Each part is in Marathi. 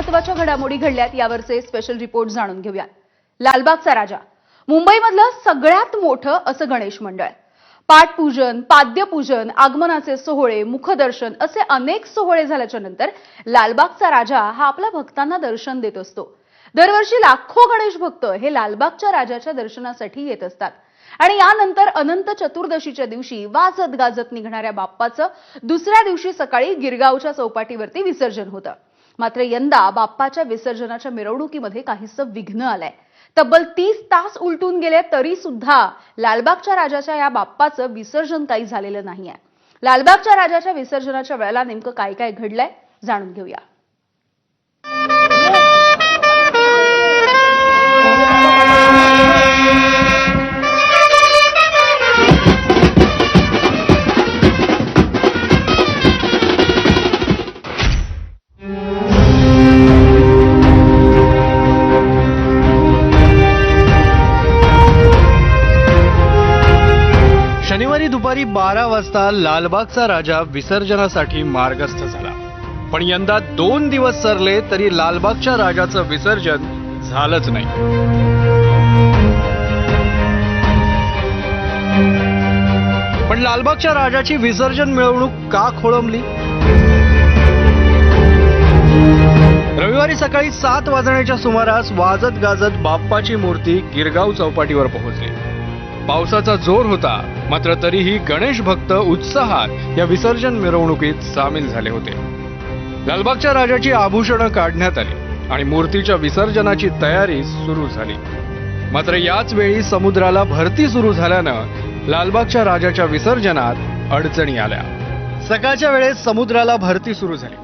महत्त्वाच्या घडामोडी घडल्यात यावरचे स्पेशल रिपोर्ट जाणून घेऊया। लालबागचा राजा मुंबईमधलं सगळ्यात मोठं असं गणेश मंडळ। पाटपूजन, पाद्यपूजन, आगमनाचे सोहळे, मुखदर्शन असे अनेक सोहळे झाल्याच्या नंतर लालबागचा राजा हा आपल्या भक्तांना दर्शन देत असतो। दरवर्षी लाखो गणेश भक्त हे लालबागच्या राजाच्या दर्शनासाठी येत असतात आणि यानंतर अनंत चतुर्दशीच्या दिवशी वाजत गाजत निघणाऱ्या बाप्पाचं दुसऱ्या दिवशी सकाळी गिरगावच्या चौपाटीवरती विसर्जन होतं। मात्र यंदा बाप्पाच्या विसर्जनाच्या मिरवणुकीमध्ये काहीसं विघ्न आलंय। तब्बल 30 तास उलटून गेले तरी सुद्धा लालबागच्या राजाच्या या बाप्पाचं विसर्जन काही झालेलं नाहीये। लालबागच्या राजाच्या विसर्जनाच्या वेळेला नेमकं काय काय घडलंय जाणून घेऊया। शनिवारी दुपारी 12 वाजता लालबागचा राजा विसर्जनासाठी मार्गस्थ झाला। पण यंदा 2 दिवस सरले तरी लालबागच्या राजाचं विसर्जन झालंच नाही। पण लालबागच्या राजाची विसर्जन मिरवणूक का खोळंबली? रविवारी सकाळी 7 वाजण्याच्या सुमारास वाजत गाजत बाप्पाची मूर्ती गिरगाव चौपाटीवर पोहोचली। पावसाचा जोर होता, मात्र तरीही गणेश भक्त उत्साहात या विसर्जन मिरवणुकीत सामील झाले होते। लालबागच्या राजाची आभूषणं काढण्यात आली आणि मूर्तीच्या विसर्जनाची तयारी सुरू झाली। मात्र याच वेळी समुद्राला भरती सुरू झाल्यानं लालबागच्या राजाच्या विसर्जनात अडचणी आल्या। सकाळच्या वेळेस समुद्राला भरती सुरू झाली।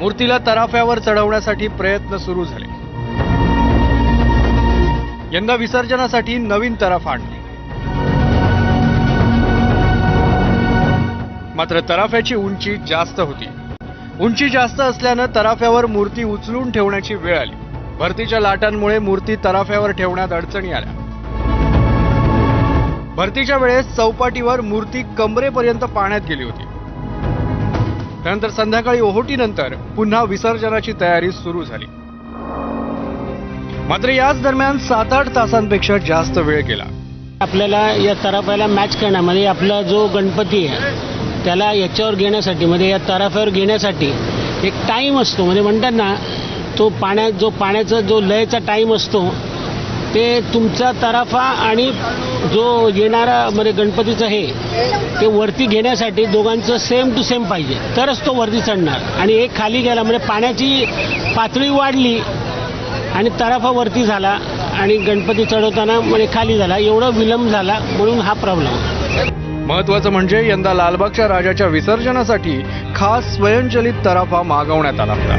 मूर्तीला तराफ्यावर चढवण्यासाठी प्रयत्न सुरू झाले। यंदा विसर्जनासाठी नवीन तराफा आणली, मात्र तराफ्याची उंची जास्त होती। उंची जास्त असल्यानं तराफ्यावर मूर्ती उचलून ठेवण्याची वेळ आली। भरतीच्या लाटांमुळे मूर्ती तराफ्यावर ठेवण्यात अडचणी आल्या। भरतीच्या वेळेस चौपाटीवर मूर्ती कमरेपर्यंत पाण्यात गेली होती। त्यानंतर संध्याकाळी ओहोटीनंतर पुन्हा विसर्जनाची तयारी सुरू झाली। मात्र याच दरम्यान 7-8 तासांपेक्षा जास्त वेळ गेला। आपल्याला या तराफ्याला मॅच करण्यामध्ये आपला जो गणपती आहे त्याला याच्यावर घेण्यासाठी म्हणजे या तराफ्यावर घेण्यासाठी एक टाईम असतो, म्हणजे म्हणतात ना तो पाण्याचा जो लयचा टाईम असतो ते तुमचा तराफा आणि जो येणारा म्हणजे गणपतीचं ते वरती घेण्यासाठी दोघांचं सेम टू सेम पाहिजे तरच तो वरती चढणार। आणि एक खाली गेला म्हणजे पाण्याची पातळी वाढली आणि तराफा वरती झाला आणि गणपती चढवताना म्हणजे खाली झाला, एवढा विलंब झाला म्हणून हा प्रॉब्लेम। महत्वाचं म्हणजे यंदा लालबागच्या राजाच्या विसर्जनासाठी खास स्वयंचलित तराफा मागवण्यात आला होता।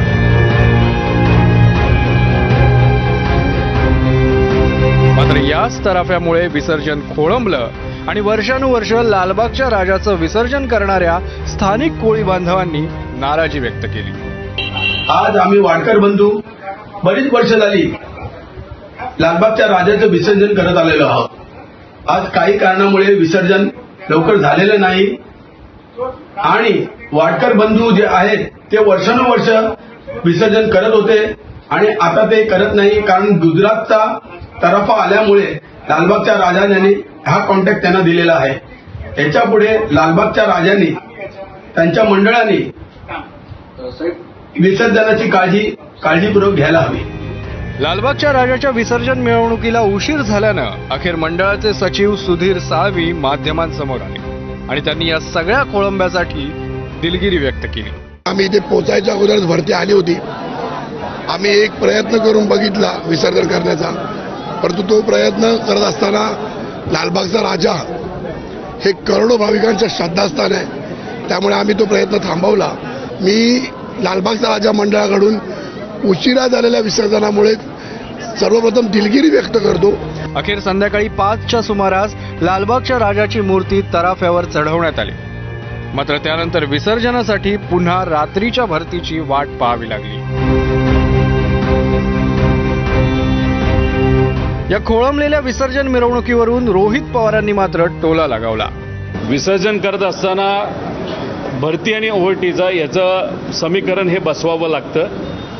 मात्र याच तराफ्यामुळे विसर्जन खोळंबलं आणि वर्षानुवर्ष लालबागच्या राजाचं विसर्जन करणाऱ्या स्थानिक कोळी बांधवांनी नाराजी व्यक्त केली। आज आम्ही वाडकर बंधू बरीच वर्ष झाली लालबागच्या राजाचं विसर्जन करत आलेलो आहोत। आज काही कारणामुळे विसर्जन लवकर झालेलं नाही आणि वाडकर बंधू जे आहेत ते वर्षानुवर्ष विसर्जन करत होते आणि आता ते करत नाही, कारण गुजरातचा तराफा आल्यामुळे लालबागच्या राजाने हा कॉन्ट्रॅक्ट त्यांना दिलेला आहे। याच्यापुढे लालबागच्या राजांनी त्यांच्या मंडळाने विसर्जनाची काळजीपूर्वक घ्यायला हवी। लालबागच्या राजाच्या विसर्जन मिरवणुकीला उशीर झाल्यानं अखेर मंडळाचे सचिव सुधीर साळवी माध्यमांसमोर आले आणि त्यांनी या सगळ्या खोळंब्यासाठी दिलगिरी व्यक्त केली। आम्ही इथे पोहोचायच्या अगोदरच भरती आली होती। आम्ही एक प्रयत्न करून बघितला विसर्जन करण्याचा, परंतु तो प्रयत्न करत असताना लालबागचा राजा हे करोडो भाविकांचं श्रद्धास्थान आहे, त्यामुळे आम्ही तो प्रयत्न थांबवला। मी लालबागचा राजा मंडळाकडून उशिरा झालेल्या विसर्जनामुळे सर्वप्रथम दिलगिरी व्यक्त करतो। अखेर संध्याकाळी 5च्या सुमारास लालबागच्या राजाची मूर्ती तराफ्यावर चढवण्यात आली। मात्र त्यानंतर विसर्जनासाठी पुन्हा रात्रीच्या भरतीची वाट पाहावी लागली। या खोळंबलेल्या विसर्जन मिरवणुकीवरून रोहित पवारांनी मात्र टोला लगावला। विसर्जन करत असताना भरती आणि ओव्हरटीचं याचं समीकरण हे बसवावं लागतं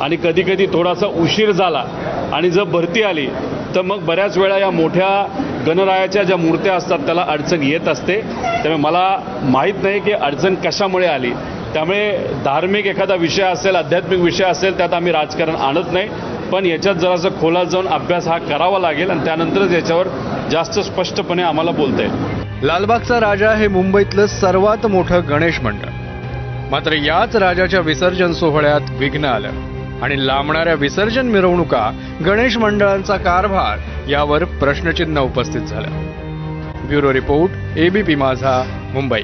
आणि कधी कधी थोडासा उशीर झाला आणि जर भरती आली तर मग बऱ्याच वेळा या मोठ्या गणरायाच्या ज्या मूर्त्या असतात त्याला अडचण येत असते. त्यामुळे मला माहीत नाही की अडचण कशामुळे आली. त्यामुळे धार्मिक एखादा विषय असेल, आध्यात्मिक विषय असेल, त्यात आम्ही राजकारण आणत नाही, पण याच्यात जरासं खोलात जाऊन अभ्यास हा करावा लागेल आणि त्यानंतरच याच्यावर जास्त स्पष्टपणे आम्हाला बोलता येईल. लालबागचा राजा हे मुंबईतलं सर्वात मोठं गणेश मंडळ. मात्र याच राजाच्या विसर्जन सोहळ्यात विघ्न आलं आणि लांबणाऱ्या विसर्जन मिरवणुका, गणेश मंडळांचा कारभार यावर प्रश्नचिन्ह उपस्थित झालं. ब्युरो रिपोर्ट, ABP माझा, मुंबई.